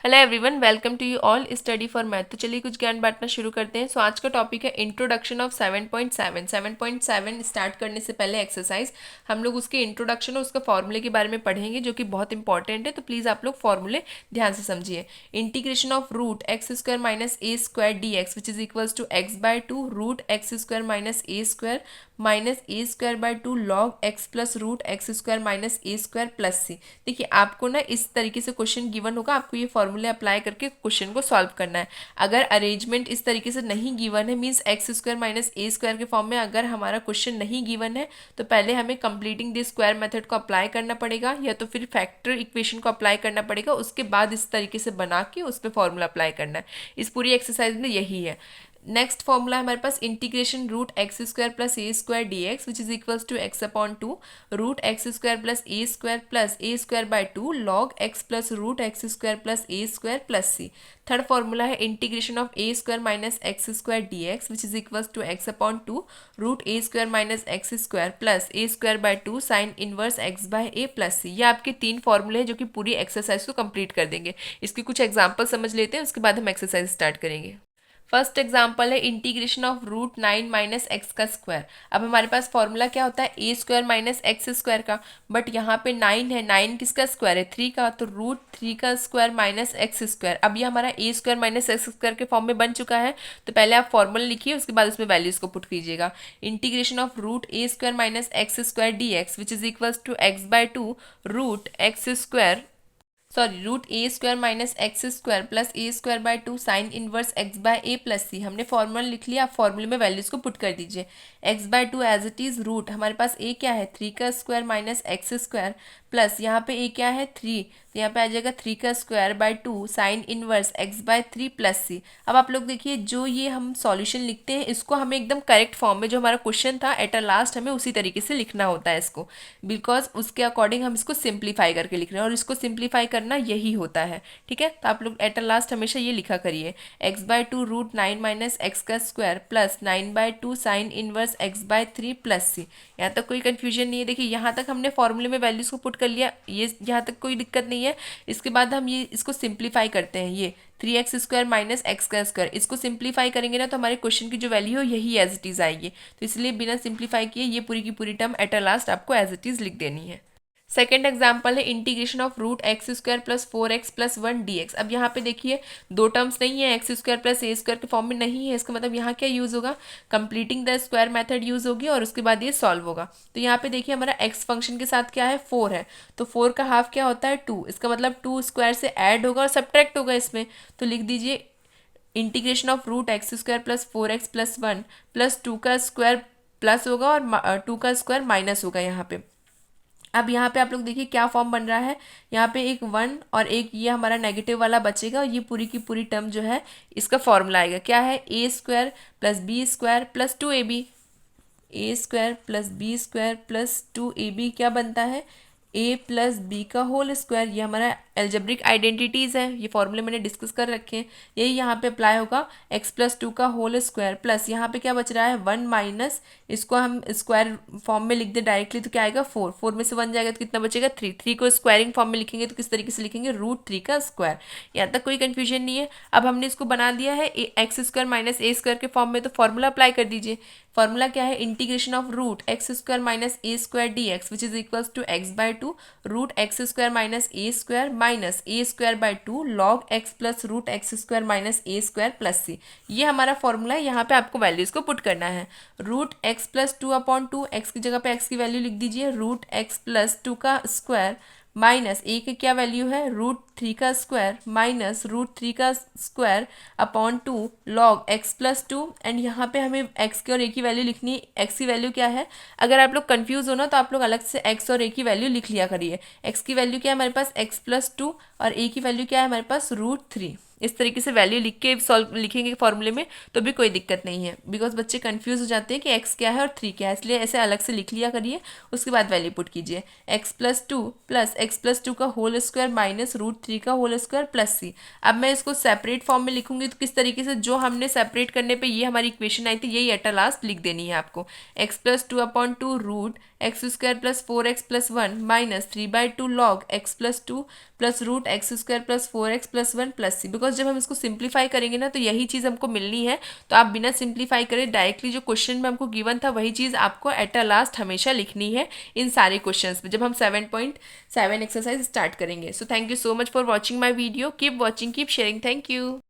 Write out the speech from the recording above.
Hello everyone, welcome to you all study for math. तो चलिए कुछ ज्ञान बांटना शुरू करते हैं। सो आज का टॉपिक है इंट्रोडक्शन ऑफ 7.7। 7.7 स्टार्ट करने से पहले एक्सरसाइज हम लोग उसके इंट्रोडक्शन और उसका फॉर्मूले के बारे में पढ़ेंगे, जो कि बहुत इंपॉर्टेंट है। तो प्लीज़ आप लोग फॉर्मूले ध्यान से समझिए। Integration of root x square minus a square d x which is equals to x by two root x square minus a square by two log x plus root x square minus a square plus c. देखिए आपको ना इस तरीके से question given होगा, आपको ये फॉर्मूले अप्लाई करके क्वेश्चन को सॉल्व करना है। अगर अरेंजमेंट इस तरीके से नहीं गिवन है, means x square minus a square के फॉर्म में अगर हमारा क्वेश्चन नहीं गिवन है, तो पहले हमें कंप्लीटिंग द स्क्वायर मेथड को अप्लाई करना पड़ेगा, या तो फिर फैक्टर इक्वेशन को अप्लाई करना पड़ेगा। उसके बाद इस तरीके से बना के उस पर फॉर्मूला अप्लाई करना है। इस पूरी एक्सरसाइज में यही है। नेक्स्ट फॉर्मूला है हमारे पास integration root x square plus A square d x which is equals to x upon two root x square plus A square by two log x plus root x square plus A square plus c. Third formula है integration of a square minus x square d x which is equals to x upon two root a square minus x square plus A square by two sine inverse x by a plus c. ये आपके तीन फॉर्मूले हैं जो कि पूरी exercise को complete कर देंगे। इसकी कुछ एग्जाम्पल समझ लेते हैं, उसके बाद हम एक्सरसाइज स्टार्ट करेंगे। फर्स्ट एग्जाम्पल है integration of root 9 minus x का स्क्वायर। अब हमारे पास फॉर्मूला क्या होता है, ए स्क्वायर माइनस एक्स स्क्वायर का, बट यहाँ पे 9 है, 9 किसका स्क्वायर है, 3 का, तो रूट 3 का स्क्वायर माइनस एक्स स्क्वायर। अब ये हमारा ए स्क्वायर माइनस एक्स स्क्वायर के फॉर्म में बन चुका है। तो पहले आप फॉर्मूला लिखिए, उसके बाद उसमें वैल्यूज को पुट कीजिएगा। Integration of root a square minus x square d x which is equals to x by two root x square root a square minus x square plus A square by two sine inverse x by a plus c. हमने formula लिख लिया, आप फॉर्मूले में values को put कर दीजिए। X by two as it is root, हमारे पास ए क्या है, 3 का square minus x square plus यहाँ पे ए क्या है 3, तो यहाँ पे आ जाएगा 3 का square by two sine inverse x by 3 plus c. अब आप लोग देखिए, जो ये हम सॉल्यूशन लिखते हैं इसको हमें एकदम करेक्ट फॉर्म में, जो हमारा क्वेश्चन था एट अ लास्ट, हमें उसी तरीके से लिखना होता है इसको, बिकॉज उसके अकॉर्डिंग हम इसको सिंप्लीफाई करके लिख रहे हैं, और इसको सिंप्लीफाई करना यही होता है। ठीक है, तो आप लोग एट अ लास्ट हमेशा ये लिखा करिए, x by two root 9 minus x का square plus 9 by two sine inverse x by 3 plus c. यहाँ तक कोई कन्फ्यूजन नहीं है। देखिए यहाँ तक हमने फॉर्मूले में वैल्यूज को पुट कर लिया, ये यहाँ तक कोई दिक्कत नहीं है। इसके बाद हम ये इसको सिंप्लीफाई करते हैं, ये 3x स्क्वायर माइनस एक्स का स्क्वायर, इसको सिंप्लीफाई करेंगे ना तो हमारे क्वेश्चन की जो वैल्यू हो यही एज इट इज़ आएगी। तो इसलिए बिना सिंप्लीफाई किए ये पूरी की पूरी टर्म एट अ लास्ट आपको एज इट इज़ लिख देनी है। सेकेंड एग्जाम्पल है integration of root x square plus 4x plus 1 D X. अब यहाँ पे देखिए दो टर्म्स नहीं है, एक्स स्क्वायर प्लस ए स्क्वायर के फॉर्म में नहीं है, इसका मतलब यहाँ क्या यूज़ होगा, completing the square method use होगी और उसके बाद ये सॉल्व होगा। तो यहाँ पे देखिए हमारा एक्स फंक्शन के साथ क्या है 4 है, तो 4 का हाफ क्या होता है 2, इसका मतलब 2 स्क्वायर से ऐड होगा और सब्ट्रैक्ट होगा इसमें। तो लिख दीजिए integration of root x square plus 4x plus 1 plus 2 का स्क्वायर प्लस होगा और 2 का स्क्वायर माइनस होगा यहाँ पे। अब यहाँ पे आप लोग देखिए क्या फॉर्म बन रहा है, यहाँ पे एक 1 और एक ये हमारा नेगेटिव वाला बचेगा, और ये पूरी की पूरी टर्म जो है इसका फॉर्मूला आएगा, क्या है, ए square plus b square plus 2ab। A square plus b square plus 2ab क्या बनता है, ए प्लस बी का होल स्क्वायर। ये हमारा एल्जेब्रिक आइडेंटिटीज़ है, ये फॉर्मूले मैंने डिस्कस कर रखे हैं, यही यहाँ पे अप्लाई होगा। एक्स प्लस 2 का होल स्क्वायर प्लस यहाँ पे क्या बच रहा है 1 माइनस, इसको हम स्क्वायर फॉर्म में लिख दे डायरेक्टली तो क्या आएगा 4, 4 में से 1 जाएगा तो कितना बचेगा 3, 3 को स्क्वायरिंग फॉर्म में लिखेंगे तो किस तरीके से लिखेंगे, रूट 3 का स्क्वायर। यहाँ तक कोई कन्फ्यूजन नहीं है। अब हमने इसको बना दिया है x square minus a square के फॉर्म में, तो फॉर्मूला अप्लाई कर दीजिए। फॉर्मूला क्या है, integration of root x square minus a square d x which is equals to x by two root x square minus a square by two log x plus root x square minus a square plus c. ये हमारा formula है, यहाँ पे आपको values को put करना है। Root X plus 2 upon 2, X की जगह पे एक्स की वैल्यू लिख दीजिए, रूट एक्स प्लस 2 का स्क्वायर माइनस ए की क्या वैल्यू है, रूट 3 का स्क्वायर माइनस रूट 3 का square upon 2 log x plus 2। And यहाँ पे हमें एक्स की और ए की वैल्यू लिखनी है। एक्स की वैल्यू क्या है, अगर आप लोग कंफ्यूज हो ना तो आप लोग अलग से एक्स और ए की वैल्यू लिख लिया करिए। एक्स की वैल्यू क्या है हमारे पास, एक्स प्लस 2, और ए की वैल्यू क्या है हमारे पास, रूट 3। इस तरीके से वैल्यू लिख के सॉल्व लिखेंगे फॉर्मूले में तो भी कोई दिक्कत नहीं है, बिकॉज बच्चे कंफ्यूज हो जाते हैं कि x क्या है और 3 क्या है, इसलिए ऐसे अलग से लिख लिया करिए, उसके बाद वैल्यू पुट कीजिए। x+2 का होल स्क्वायर माइनस √3 का होल स्क्वायर प्लस c। अब मैं इसको सेपरेट फॉर्म में लिखूंगी तो किस तरीके से, जो हमने सेपरेट करने पे ये हमारी इक्वेशन आई थी यही एट लास्ट लिख देनी है आपको। x+2/2 √x² + 4x + 1 minus 3/2 log x+2 plus √x² + 4x + 1 plus C. Because जब हम इसको सिंप्लीफाई करेंगे ना तो यही चीज़ हमको मिलनी है, तो आप बिना सिंप्लीफाई करे डायरेक्टली जो क्वेश्चन में हमको गिवन था वही चीज़ आपको एट अ लास्ट हमेशा लिखनी है इन सारे क्वेश्चंस में जब हम 7.7 एक्सरसाइज स्टार्ट करेंगे। So thank you so much for watching my video, keep watching, keep sharing, thank you.